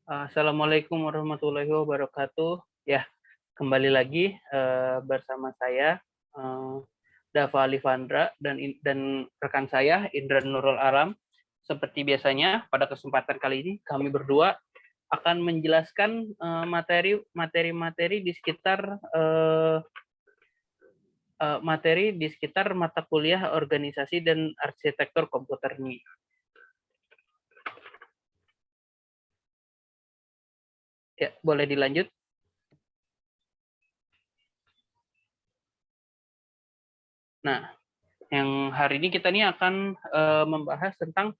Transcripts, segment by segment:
Assalamualaikum warahmatullahi wabarakatuh. Ya, kembali lagi bersama saya Dava Alifandra dan rekan saya Indra Nurul Alam. Seperti biasanya, pada kesempatan kali ini kami berdua akan menjelaskan materi-materi di sekitar mata kuliah organisasi dan arsitektur komputer ini. Ya, boleh dilanjut. Nah, yang hari ini kita nih akan membahas tentang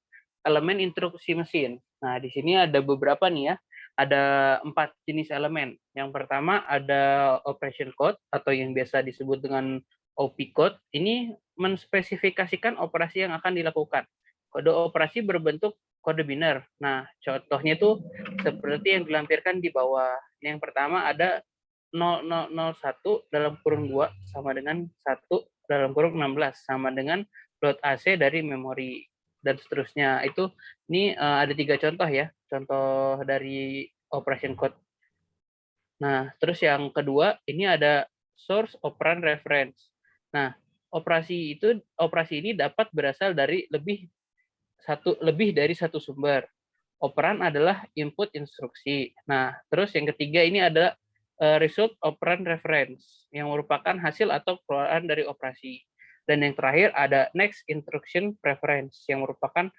elemen instruksi mesin. Nah, di sini ada beberapa nih ya. Ada 4 jenis elemen. Yang pertama ada operation code atau yang biasa disebut dengan OP code. Ini menspesifikasikan operasi yang akan dilakukan. Kode operasi berbentuk kode biner. Nah, contohnya itu seperti yang dilampirkan di bawah. Yang pertama ada 0001 dalam kurung 2 sama dengan 1 dalam kurung 16 sama dengan load AC dari memori dan seterusnya. Ini ada 3 contoh ya, contoh dari operation code. Nah, terus yang kedua ini ada source operand reference. Nah, operasi ini dapat berasal dari lebih dari satu sumber. Operan adalah input instruksi. Nah, terus yang ketiga ini ada result operand reference yang merupakan hasil atau keluaran dari operasi. Dan yang terakhir ada next instruction preference yang merupakan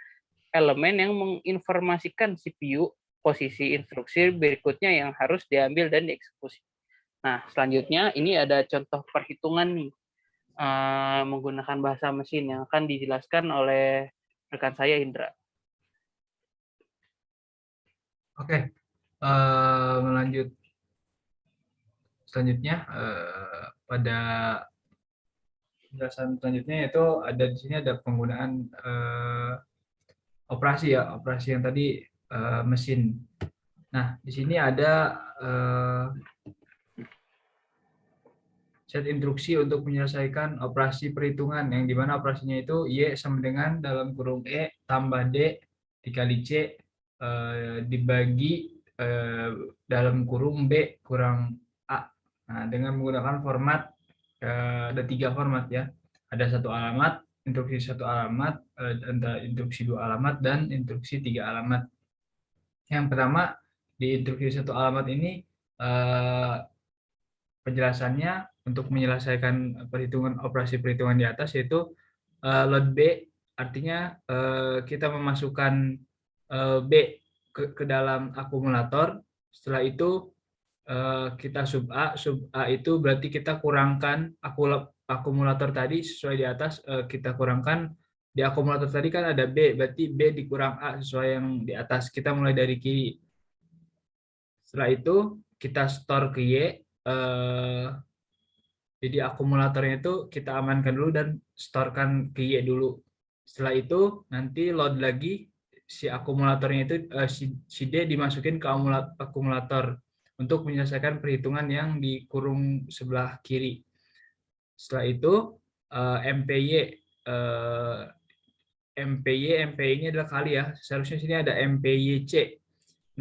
elemen yang menginformasikan CPU posisi instruksi berikutnya yang harus diambil dan dieksekusi. Nah, selanjutnya ini ada contoh perhitungan nih menggunakan bahasa mesin yang akan dijelaskan oleh rekan saya Indra. Oke, melanjut selanjutnya pada penjelasan selanjutnya yaitu ada di sini ada penggunaan operasi yang tadi mesin. Nah, di sini ada set instruksi untuk menyelesaikan operasi perhitungan yang dimana operasinya itu Y sama dengan dalam kurung E tambah D dikali C dibagi dalam kurung B kurang A. Nah, dengan menggunakan format ada 3 format ya. Ada satu alamat, instruksi satu alamat, instruksi 2 alamat, dan instruksi 3 alamat. Yang pertama, di instruksi satu alamat ini penjelasannya untuk menyelesaikan operasi perhitungan di atas yaitu load B, artinya kita memasukkan B ke dalam akumulator. Setelah itu kita sub A itu berarti kita kurangkan akumulator tadi sesuai di atas, kita kurangkan di akumulator tadi kan ada B, berarti B dikurang A sesuai yang di atas. Kita mulai dari kiri. Setelah itu kita store ke Y, jadi akumulatornya itu kita amankan dulu dan storekan ke Y dulu. Setelah itu nanti load lagi si akumulatornya itu si D dimasukin ke akumulator untuk menyelesaikan perhitungan yang di kurung sebelah kiri. Setelah itu MPY ini adalah kali ya. Seharusnya sini ada MPYC.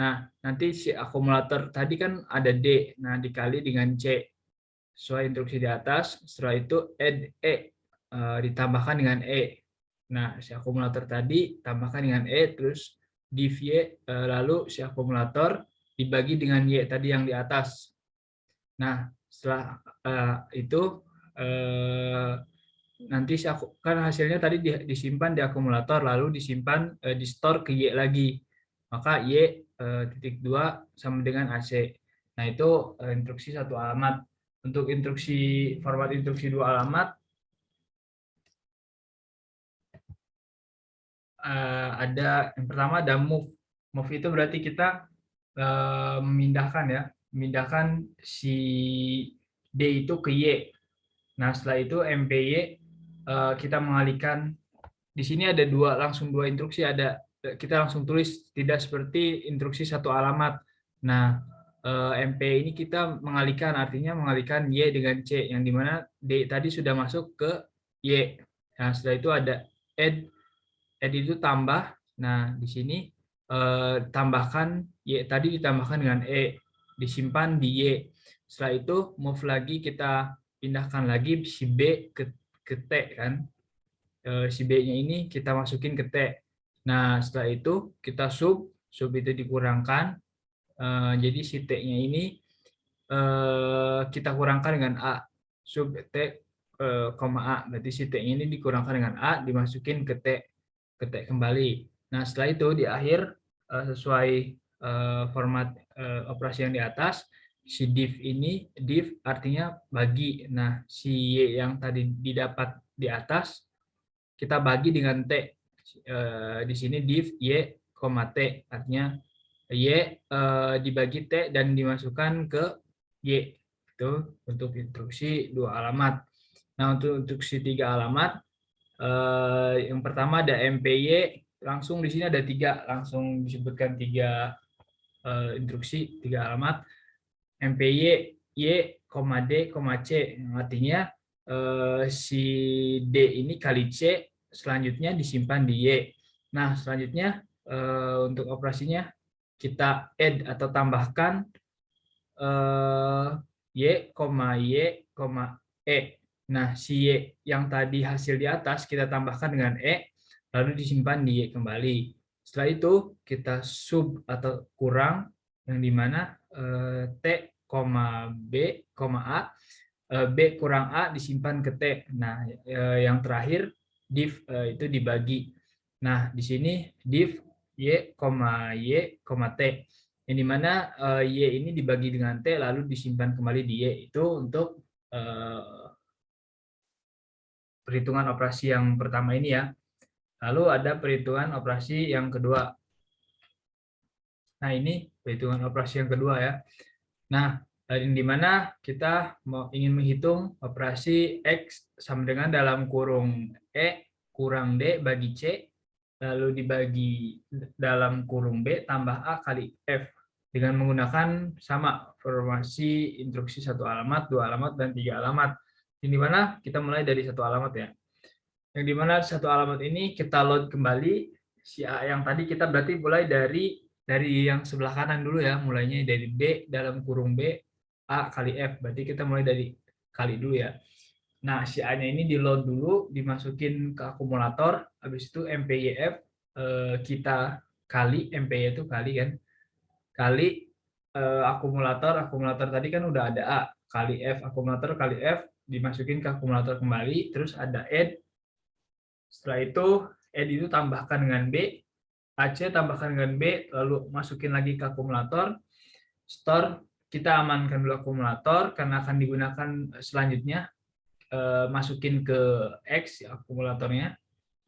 Nah, nanti si akumulator tadi kan ada D. Nah, dikali dengan C. Sesuai instruksi di atas. Setelah itu add E. Ditambahkan dengan E. Nah, si akumulator tadi tambahkan dengan E, terus div Y, lalu si akumulator dibagi dengan Y tadi yang di atas. Nah, setelah itu nanti kan hasilnya tadi disimpan di akumulator, lalu disimpan di store ke Y lagi. Maka Y titik 2 sama dengan AC. Nah, itu instruksi satu alamat. Untuk format instruksi 2 alamat, ada yang pertama ada move. Move itu berarti kita memindahkan si D itu ke Y. Nah, setelah itu MPY kita mengalihkan. Di sini ada langsung dua instruksi, kita langsung tulis, tidak seperti instruksi satu alamat. Nah, MP ini kita mengalihkan, artinya mengalihkan Y dengan C, yang dimana D tadi sudah masuk ke Y. Nah, setelah itu ada add itu tambah. Nah, di sini tambahkan Y tadi ditambahkan dengan E, disimpan di Y. Setelah itu move lagi, kita pindahkan lagi si B ke T kan. Si B-nya ini kita masukin ke T. Nah, setelah itu kita sub itu dikurangkan. Jadi si T-nya ini kita kurangkan dengan A. Sub T, A. Berarti si T-nya ini dikurangkan dengan A, dimasukin ke T kembali. Nah, setelah itu di akhir sesuai format operasi yang di atas, si div artinya bagi. Nah, si Y yang tadi didapat di atas kita bagi dengan T. Di sini div Y, T artinya Y dibagi T dan dimasukkan ke Y. Itu untuk instruksi 2 alamat. Nah, untuk instruksi 3 alamat, yang pertama ada MPY, langsung di sini ada 3, langsung disebutkan 3 instruksi, 3 alamat. MPY, Y, D, C. Artinya si D ini kali C, selanjutnya disimpan di Y. Nah, selanjutnya untuk operasinya kita add atau tambahkan Y, E. Nah, si Y yang tadi hasil di atas kita tambahkan dengan E, lalu disimpan di Y kembali. Setelah itu kita sub atau kurang, yang dimana T, B, A, B kurang A disimpan ke T. Nah, yang terakhir div itu dibagi. Nah, di sini div Y, T. Yang dimana Y ini dibagi dengan T lalu disimpan kembali di Y. Itu untuk perhitungan operasi yang pertama ini ya. Lalu ada perhitungan operasi yang kedua. Nah, ini perhitungan operasi yang kedua ya. Nah, di mana kita ingin menghitung operasi X sama dengan dalam kurung E kurang D bagi C, lalu dibagi dalam kurung B tambah A kali F, dengan menggunakan sama formasi instruksi 1 alamat, 2 alamat, dan 3 alamat. Di mana kita mulai dari 1 alamat ya. Yang dimana 1 alamat ini kita load kembali si A yang tadi, kita berarti mulai dari yang sebelah kanan dulu ya, mulainya dari B dalam kurung B A kali F, berarti kita mulai dari kali dulu ya. Nah, si A-nya ini di load dulu, dimasukin ke akumulator, habis itu MPYF kita kali, MPY itu kali kan, kali akumulator tadi kan udah ada A, kali F, akumulator kali F, dimasukin ke akumulator kembali, terus ada add, setelah itu add itu tambahkan dengan B, AC tambahkan dengan B, lalu masukin lagi ke akumulator, store, kita amankan dulu akumulator karena akan digunakan selanjutnya, masukin ke X akumulatornya,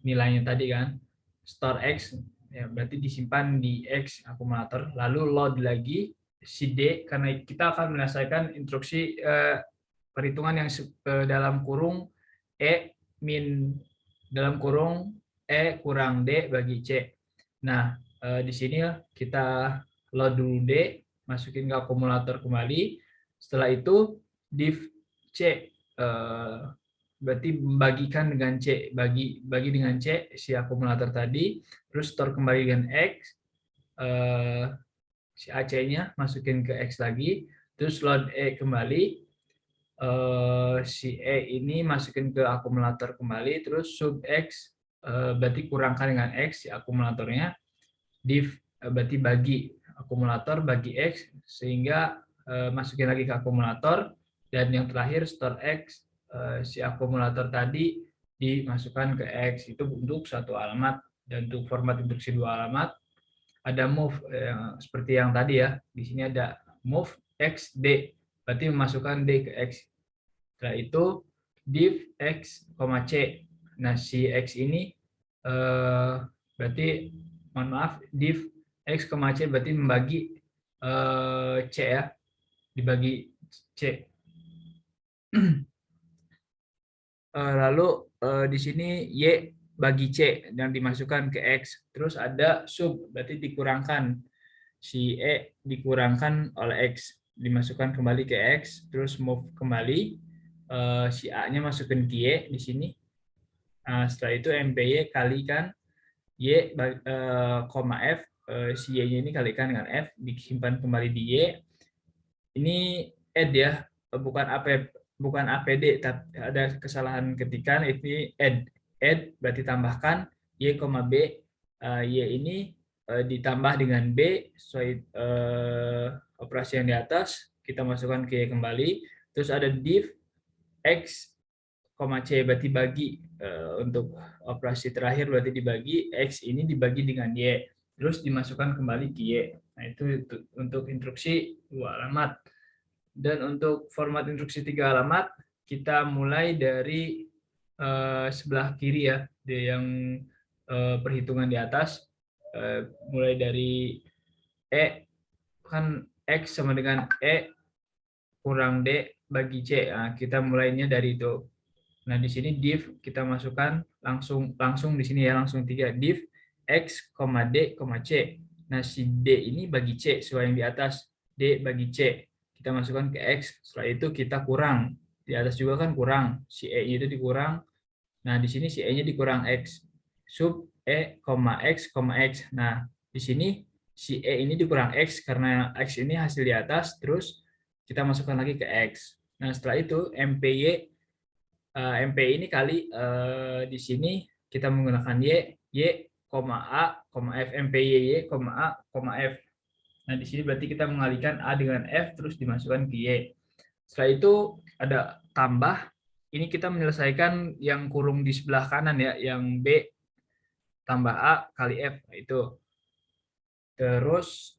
nilainya tadi kan, store X, ya berarti disimpan di X akumulator, lalu load lagi si D, karena kita akan menyelesaikan instruksi perhitungan yang dalam kurung E min dalam kurung E kurang D bagi C. Nah, di sini kita load dulu D, masukin ke akumulator kembali. Setelah itu div C, berarti membagikan dengan C, bagi dengan C si akumulator tadi, terus store kembali dengan X, si AC-nya masukin ke X lagi, terus load E kembali, si E ini masukin ke akumulator kembali, terus sub X, berarti kurangkan dengan X si akumulatornya, div berarti bagi akumulator bagi X, sehingga masukin lagi ke akumulator, dan yang terakhir store X, si akumulator tadi dimasukkan ke X. Itu untuk 1 alamat. Dan untuk format instruksi 2 alamat ada move seperti yang tadi ya, di sini ada move X D, berarti memasukkan D ke X. Setelah itu div X, C. Nah, si X ini berarti, mohon maaf, div X, C berarti membagi C ya, dibagi C. Lalu di sini Y bagi C yang dimasukkan ke X. Terus ada sub, berarti dikurangkan. Si E dikurangkan oleh X, dimasukkan kembali ke X, terus move kembali. Si A-nya masukin ke Y di sini. Nah, setelah itu MPY kalikan Y, F si Y-nya ini kalikan dengan F, disimpan kembali di Y. Ini add ya, bukan APD, tapi ada kesalahan ketikan, ini add berarti tambahkan Y, B, Y ini ditambah dengan B sesuai operasi yang di atas, kita masukkan ke Y kembali, terus ada div X, C berarti bagi, untuk operasi terakhir berarti dibagi, X ini dibagi dengan Y, terus dimasukkan kembali ke Y. Nah itu untuk instruksi 2 alamat. Dan untuk format instruksi 3 alamat, kita mulai dari sebelah kiri ya, yang perhitungan di atas, mulai dari E, kan X sama dengan E kurang D bagi C. Nah, kita mulainya dari itu. Nah, di sini div kita masukkan langsung di sini ya, langsung 3 div X, D, C. Nah, si D ini bagi C sesuai yang di atas, D bagi C. Kita masukkan ke X, setelah itu kita kurang. Di atas juga kan kurang, si E itu dikurang. Nah, di sini si E-nya dikurang X. Sub E, X, X. Nah, di sini si E ini dikurang X karena X ini hasil di atas, terus kita masukkan lagi ke X. Nah, setelah itu MPY ini kali di sini kita menggunakan Y, A, F, MPY, A, F. Nah, di sini berarti kita mengalihkan A dengan F, terus dimasukkan ke Y. Setelah itu ada tambah, ini kita menyelesaikan yang kurung di sebelah kanan ya, yang B tambah A kali F, itu. Terus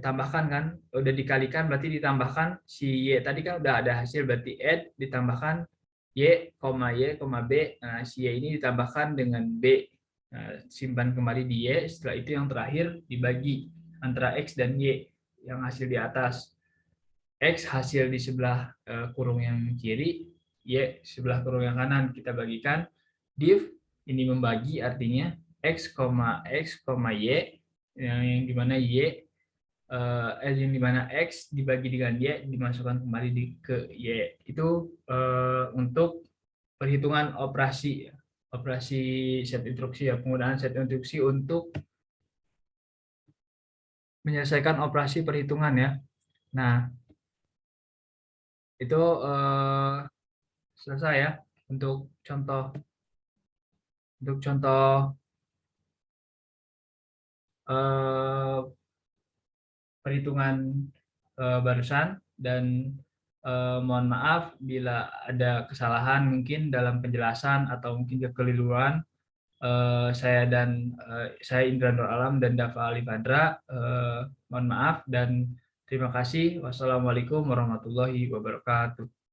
tambahkan kan, udah dikalikan berarti ditambahkan si Y tadi kan udah ada hasil, berarti add ditambahkan Y, B. Nah, si Y ini ditambahkan dengan B. Nah, simpan kembali di Y, setelah itu yang terakhir dibagi antara X dan Y yang hasil di atas. X hasil di sebelah kurung yang kiri, Y sebelah kurung yang kanan, kita bagikan. Div ini membagi, artinya X, Y, yang dimana Y yang dimana X dibagi dengan Y dimasukkan kembali ke Y. Itu untuk perhitungan operasi set instruksi ya, penggunaan set instruksi untuk menyelesaikan operasi perhitungan ya. Nah, itu selesai ya untuk contoh perhitungan barusan, dan mohon maaf bila ada kesalahan mungkin dalam penjelasan atau mungkin kekeliruan. Saya Indra Nur Alam dan Dafa Ali Badra, mohon maaf dan terima kasih. Wassalamualaikum warahmatullahi wabarakatuh.